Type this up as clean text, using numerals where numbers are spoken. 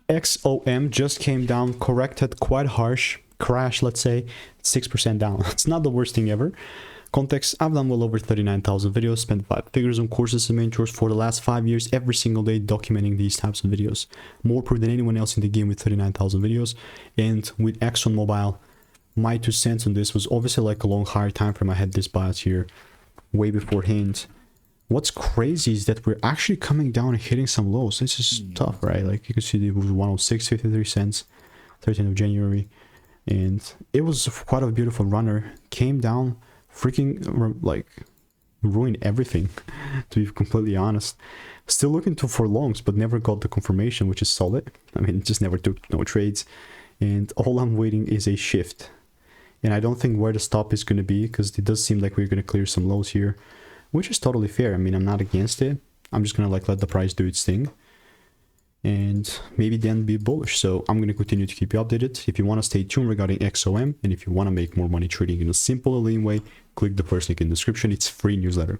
XOM just came down, corrected quite harsh, crash, let's say, 6% down. It's not the worst thing ever. Context, I've done well over 39,000 videos, spent 5 figures on courses and mentors for the last 5 years, every single day documenting these types of videos. More proof than anyone else in the game with 39,000 videos. And with Exxon Mobil, my 2 cents on this was obviously like a long higher time frame. I had this bias here way beforehand. What's crazy is that we're actually coming down and hitting some lows. This is tough, right? Like you can see it was 106.53 cents, 13th of January. And it was quite a beautiful runner. Came down, freaking like ruined everything, to be completely honest. Still looking for longs, but never got the confirmation, which is solid. I mean, just never took no trades. And all I'm waiting is a shift. And I don't think where the stop is going to be, because it does seem like we're going to clear some lows here, which is totally fair. I mean, I'm not against it. I'm just going to like let the price do its thing and maybe then be bullish. So I'm going to continue to keep you updated. If you want to stay tuned regarding XOM, and if you want to make more money trading in a simple and lean way, click the first link in the description. It's free newsletter.